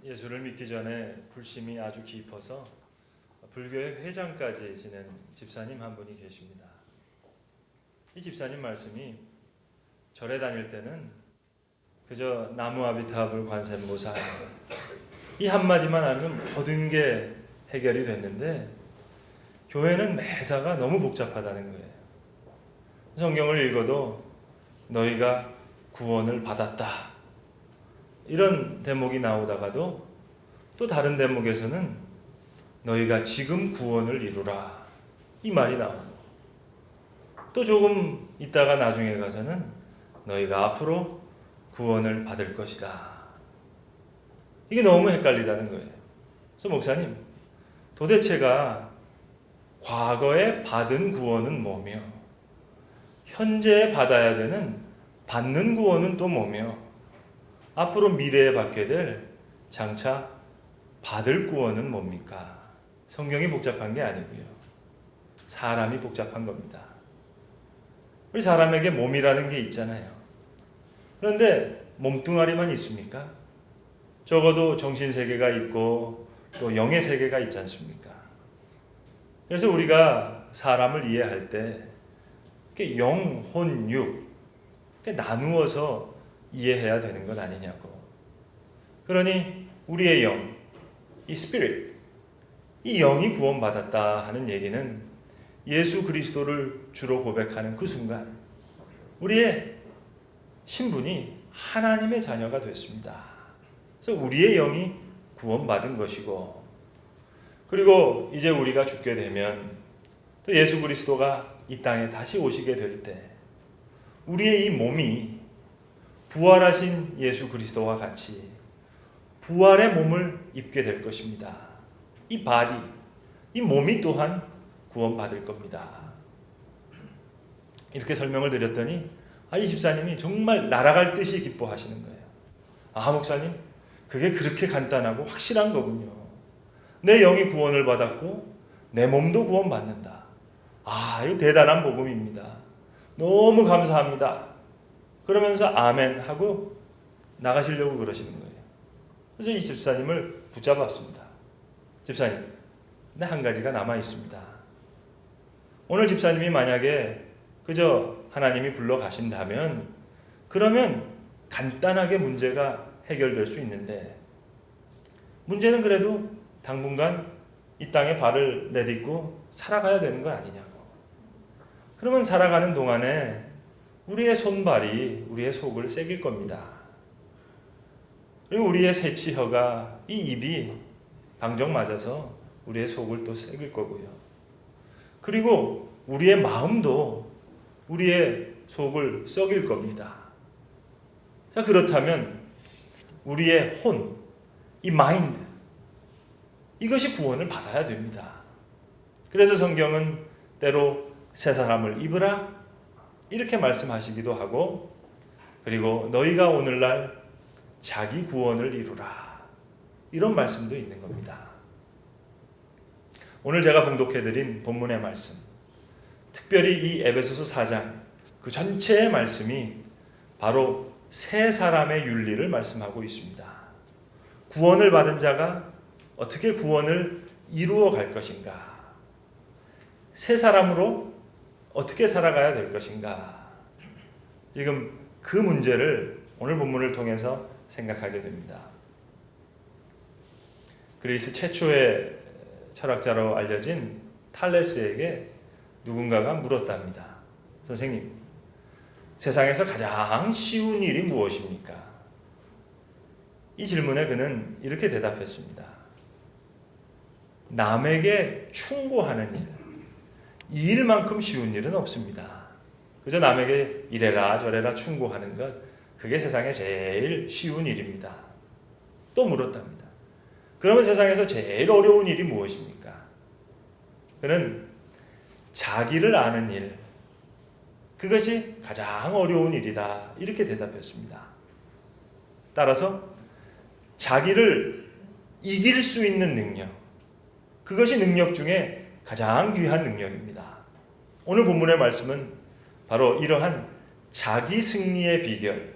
예수를 믿기 전에 불심이 아주 깊어서 불교의 회장까지 지낸 집사님 한 분이 계십니다. 이 집사님 말씀이 절에 다닐 때는 그저 나무 아비타불 관세음보살 이 한마디만 알면 모든 게 해결이 됐는데 교회는 매사가 너무 복잡하다는 거예요. 성경을 읽어도 너희가 구원을 받았다 이런 대목이 나오다가도 또 다른 대목에서는 너희가 지금 구원을 이루라 이 말이 나오고 또 조금 있다가 나중에 가서는 너희가 앞으로 구원을 받을 것이다. 이게 너무 헷갈리다는 거예요. 그래서 목사님, 도대체가 과거에 받은 구원은 뭐며 현재에 받아야 되는 받는 구원은 또 뭐며 앞으로 미래에 받게 될 장차 받을 구원은 뭡니까? 성경이 복잡한 게 아니고요. 사람이 복잡한 겁니다. 우리 사람에게 몸이라는 게 있잖아요. 그런데 몸뚱아리만 있습니까? 적어도 정신세계가 있고 또 영의 세계가 있지 않습니까? 그래서 우리가 사람을 이해할 때 영, 혼, 육 나누어서 이해해야 되는 것 아니냐고. 그러니 우리의 영, 이 스피릿, 이 영이 구원받았다 하는 얘기는 예수 그리스도를 주로 고백하는 그 순간 우리의 신분이 하나님의 자녀가 됐습니다. 그래서 우리의 영이 구원받은 것이고, 그리고 이제 우리가 죽게 되면 또 예수 그리스도가 이 땅에 다시 오시게 될 때 우리의 이 몸이 부활하신 예수 그리스도와 같이 부활의 몸을 입게 될 것입니다. 이 바디, 이 몸이 또한 구원받을 겁니다. 이렇게 설명을 드렸더니 이 집사님이 정말 날아갈 듯이 기뻐하시는 거예요. 목사님, 그게 그렇게 간단하고 확실한 거군요. 내 영이 구원을 받았고 내 몸도 구원받는다. 이거 대단한 복음입니다. 너무 감사합니다. 그러면서 아멘 하고 나가시려고 그러시는 거예요. 그래서 이 집사님을 붙잡았습니다. 집사님, 근데 한 가지가 남아 있습니다. 오늘 집사님이 만약에 그저 하나님이 불러 가신다면 그러면 간단하게 문제가 해결될 수 있는데 문제는 그래도 당분간 이 땅에 발을 내딛고 살아가야 되는 거 아니냐고. 그러면 살아가는 동안에 우리의 손발이 우리의 속을 새길 겁니다. 그리고 우리의 새치혀가 이 입이 방정 맞아서 우리의 속을 또 새길 거고요. 그리고 우리의 마음도 우리의 속을 썩일 겁니다. 자, 그렇다면 우리의 혼, 이 마인드, 이것이 구원을 받아야 됩니다. 그래서 성경은 때로 새 사람을 입으라 이렇게 말씀하시기도 하고, 그리고 너희가 오늘날 자기 구원을 이루라 이런 말씀도 있는 겁니다. 오늘 제가 봉독해드린 본문의 말씀, 특별히 이 에베소서 4장 그 전체의 말씀이 바로 새 사람의 윤리를 말씀하고 있습니다. 구원을 받은 자가 어떻게 구원을 이루어 갈 것인가, 새 사람으로 어떻게 살아가야 될 것인가, 지금 그 문제를 오늘 본문을 통해서 생각하게 됩니다. 그리스 최초의 철학자로 알려진 탈레스에게 누군가가 물었답니다. 선생님, 세상에서 가장 쉬운 일이 무엇입니까? 이 질문에 그는 이렇게 대답했습니다. 남에게 충고하는 일, 이 일만큼 쉬운 일은 없습니다. 그저 남에게 이래라 저래라 충고하는 것, 그게 세상에 제일 쉬운 일입니다. 또 물었답니다. 그러면 세상에서 제일 어려운 일이 무엇입니까? 그는 자기를 아는 일, 그것이 가장 어려운 일이다 이렇게 대답했습니다. 따라서 자기를 이길 수 있는 능력, 그것이 능력 중에 가장 귀한 능력입니다. 오늘 본문의 말씀은 바로 이러한 자기 승리의 비결,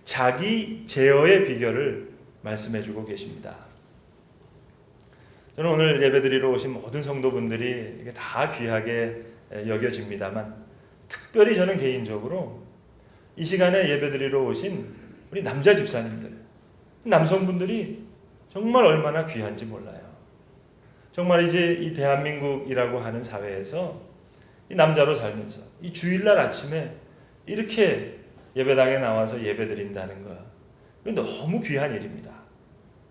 자기 제어의 비결을 말씀해주고 계십니다. 저는 오늘 예배드리러 오신 모든 성도분들이 이게 다 귀하게 여겨집니다만, 특별히 저는 개인적으로 이 시간에 예배드리러 오신 우리 남자 집사님들, 남성분들이 정말 얼마나 귀한지 몰라요. 정말 이제 이 대한민국이라고 하는 사회에서 이 남자로 살면서 이 주일날 아침에 이렇게 예배당에 나와서 예배드린다는 거, 이건 너무 귀한 일입니다.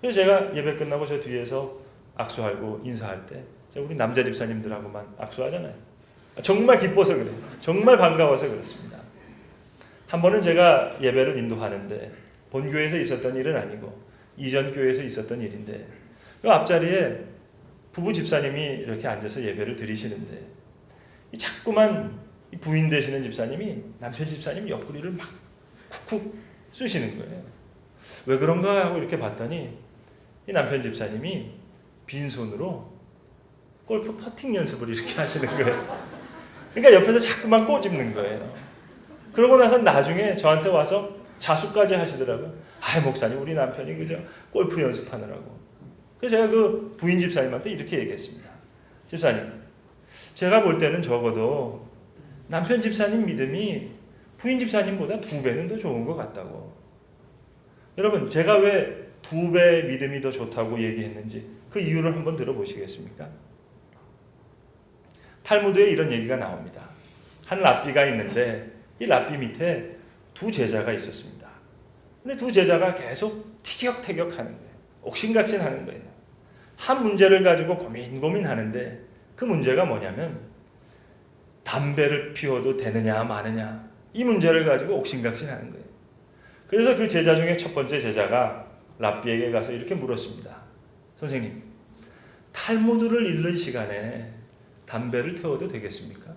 그래서 제가 예배 끝나고 저 뒤에서 악수하고 인사할 때 우리 남자 집사님들하고만 악수하잖아요. 정말 기뻐서 그래요. 정말 반가워서 그렇습니다. 한 번은 제가 예배를 인도하는데 본교회에서 있었던 일은 아니고 이전 교회에서 있었던 일인데, 그 앞자리에 부부 집사님이 이렇게 앉아서 예배를 드리시는데 자꾸만 부인 되시는 집사님이 남편 집사님 옆구리를 막 쿡쿡 쑤시는 거예요. 왜 그런가 하고 이렇게 봤더니 이 남편 집사님이 빈손으로 골프 퍼팅 연습을 이렇게 하시는 거예요. 그러니까 옆에서 자꾸만 꼬집는 거예요. 그러고 나서 나중에 저한테 와서 자수까지 하시더라고요. 목사님, 우리 남편이 그저 골프 연습하느라고. 그래서 제가 그 부인 집사님한테 이렇게 얘기했습니다. 집사님, 제가 볼 때는 적어도 남편 집사님 믿음이 부인 집사님보다 2배는 더 좋은 것 같다고. 여러분, 제가 왜 2배 믿음이 더 좋다고 얘기했는지 그 이유를 한번 들어보시겠습니까? 탈무드에 이런 얘기가 나옵니다. 한 랍비가 있는데 이 랍비 밑에 2 제자가 있었습니다. 근데 2 제자가 계속 티격태격하는 거예요. 옥신각신하는 거예요. 한 문제를 가지고 고민하는데 그 문제가 뭐냐면 담배를 피워도 되느냐 마느냐, 이 문제를 가지고 옥신각신하는 거예요. 그래서 그 제자 중에 첫 번째 제자가 랍비에게 가서 이렇게 물었습니다. 선생님, 탈무드를 읽는 시간에 담배를 태워도 되겠습니까?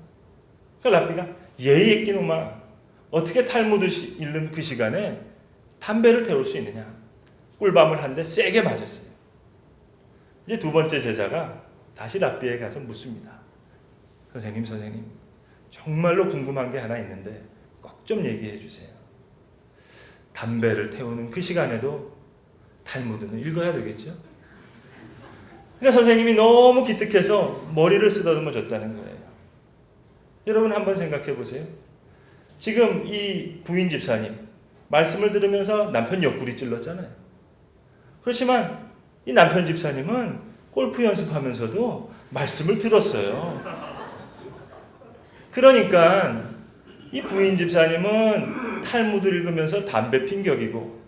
그러니까 랍비가 예의 있긴 놈아, 어떻게 탈무드 읽는 그 시간에 담배를 태울 수 있느냐, 꿀밤을 한 대 세게 맞았어요. 이제 2 번째 제자가 다시 랍비에 가서 묻습니다. 선생님, 정말로 궁금한 게 하나 있는데 꼭 좀 얘기해 주세요. 담배를 태우는 그 시간에도 탈무드는 읽어야 되겠죠? 그러니까 선생님이 너무 기특해서 머리를 쓰다듬어 줬다는 거예요. 여러분 한번 생각해 보세요. 지금 이 부인 집사님 말씀을 들으면서 남편 옆구리 찔렀잖아요. 그렇지만 이 남편 집사님은 골프 연습하면서도 말씀을 들었어요. 그러니까 이 부인 집사님은 탈무드 읽으면서 담배 핀 격이고,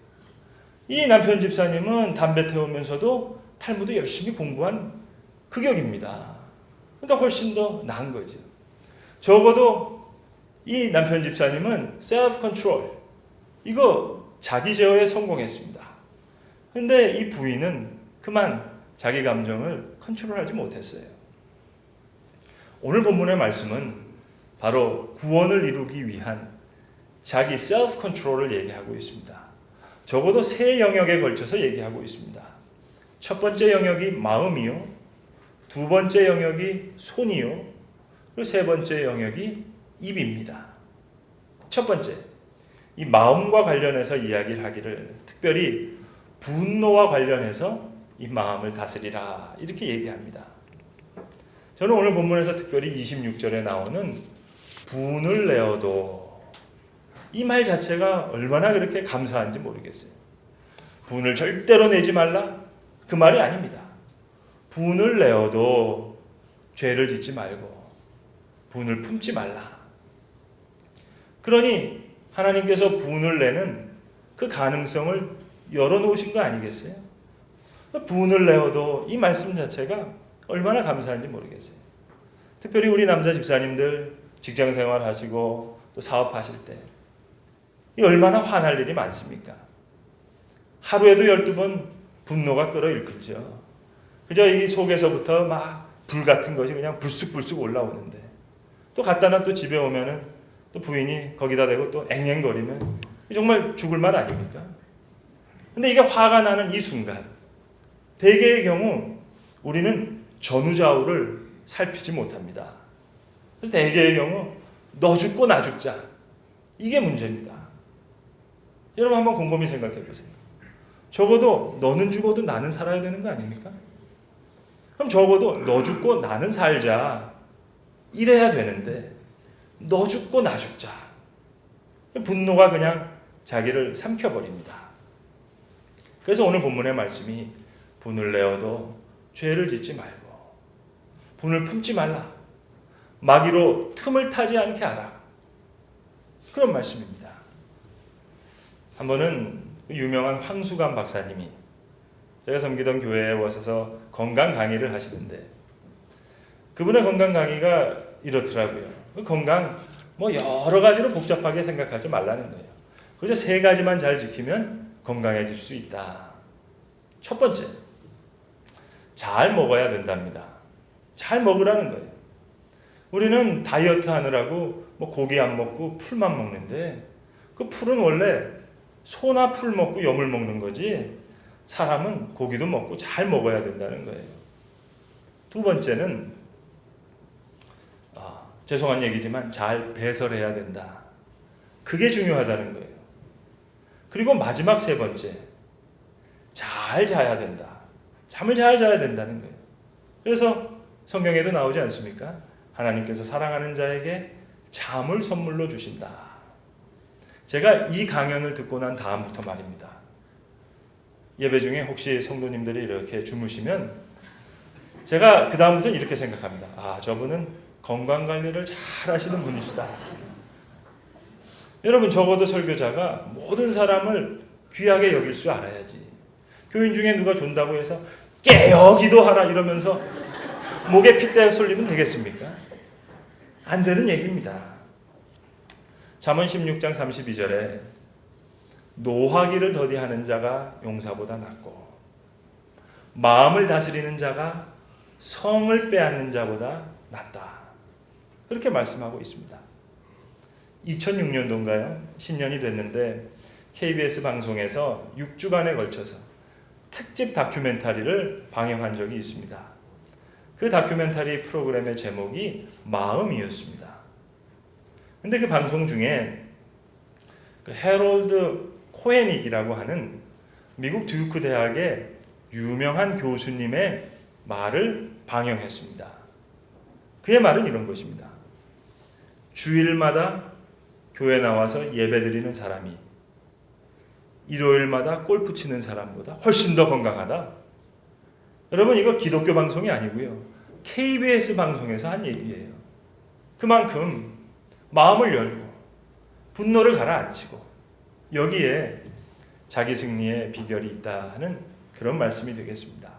이 남편 집사님은 담배 태우면서도 탈무드 열심히 공부한 그 격입니다. 그러니까 훨씬 더 나은 거죠. 적어도 이 남편 집사님은 셀프 컨트롤, 이거 자기 제어에 성공했습니다. 근데 이 부인은 그만 자기 감정을 컨트롤하지 못했어요. 오늘 본문의 말씀은 바로 구원을 이루기 위한 자기 셀프 컨트롤을 얘기하고 있습니다. 적어도 3 영역에 걸쳐서 얘기하고 있습니다. 첫 번째 영역이 마음이요, 2 번째 영역이 손이요, 그리고 3 번째 영역이 입입니다. 첫 번째, 이 마음과 관련해서 이야기를 하기를, 특별히 분노와 관련해서 이 마음을 다스리라 이렇게 얘기합니다. 저는 오늘 본문에서 특별히 26절에 나오는 분을 내어도, 이 말 자체가 얼마나 그렇게 감사한지 모르겠어요. 분을 절대로 내지 말라, 그 말이 아닙니다. 분을 내어도 죄를 짓지 말고 분을 품지 말라. 그러니 하나님께서 분을 내는 그 가능성을 열어놓으신 거 아니겠어요? 분을 내어도 이 말씀 자체가 얼마나 감사한지 모르겠어요. 특별히 우리 남자 집사님들 직장생활 하시고 또 사업하실 때 이 얼마나 화날 일이 많습니까? 하루에도 12번 분노가 끓어일끓죠. 그저 이 속에서부터 막 불 같은 것이 그냥 불쑥불쑥 올라오는데, 또 갖다 놔 또 집에 오면은 또 부인이 거기다 대고 또 앵앵거리면 정말 죽을 말 아닙니까? 근데 이게 화가 나는 이 순간, 대개의 경우 우리는 전후좌우를 살피지 못합니다. 그래서 대개의 경우 너 죽고 나 죽자, 이게 문제입니다. 여러분 한번 곰곰이 생각해 보세요. 적어도 너는 죽어도 나는 살아야 되는 거 아닙니까? 그럼 적어도 너 죽고 나는 살자. 이래야 되는데 너 죽고 나 죽자. 분노가 그냥 자기를 삼켜버립니다. 그래서 오늘 본문의 말씀이 분을 내어도 죄를 짓지 말고 분을 품지 말라. 마귀로 틈을 타지 않게 하라. 그런 말씀입니다. 한 번은 유명한 황수관 박사님이 제가 섬기던 교회에 오셔서 건강 강의를 하시는데 그분의 건강 강의가 이렇더라고요. 건강 여러 가지로 복잡하게 생각하지 말라는 거예요. 그저 세 가지만 잘 지키면 건강해질 수 있다. 첫 번째, 잘 먹어야 된답니다. 잘 먹으라는 거예요. 우리는 다이어트 하느라고 고기 안 먹고 풀만 먹는데 그 풀은 원래 소나 풀 먹고 염을 먹는 거지 사람은 고기도 먹고 잘 먹어야 된다는 거예요. 두 번째는 죄송한 얘기지만 잘 배설해야 된다. 그게 중요하다는 거예요. 그리고 마지막 세 번째, 잘 자야 된다. 잠을 잘 자야 된다는 거예요. 그래서 성경에도 나오지 않습니까? 하나님께서 사랑하는 자에게 잠을 선물로 주신다. 제가 이 강연을 듣고 난 다음부터 말입니다. 예배 중에 혹시 성도님들이 이렇게 주무시면 제가 그 다음부터 이렇게 생각합니다. 저분은 건강관리를 잘 하시는 분이시다. 여러분 적어도 설교자가 모든 사람을 귀하게 여길 줄 알아야지. 교인 중에 누가 존다고 해서 깨어 기도하라 이러면서 목에 핏대 쏠리면 되겠습니까? 안 되는 얘기입니다. 잠언 16장 32절에 노하기를 더디하는 자가 용사보다 낫고 마음을 다스리는 자가 성을 빼앗는 자보다 낫다. 그렇게 말씀하고 있습니다. 2006년도인가요? 10년이 됐는데 KBS 방송에서 6주간에 걸쳐서 특집 다큐멘터리를 방영한 적이 있습니다. 그 다큐멘터리 프로그램의 제목이 마음이었습니다. 근데 그 방송 중에 그 해롤드 코헤닉이라고 하는 미국 듀크 대학의 유명한 교수님의 말을 방영했습니다. 그의 말은 이런 것입니다. 주일마다 교회 나와서 예배드리는 사람이 일요일마다 골프 치는 사람보다 훨씬 더 건강하다. 여러분 이거 기독교 방송이 아니고요. KBS 방송에서 한 얘기예요. 그만큼 마음을 열고 분노를 가라앉히고 여기에 자기 승리의 비결이 있다 하는 그런 말씀이 되겠습니다.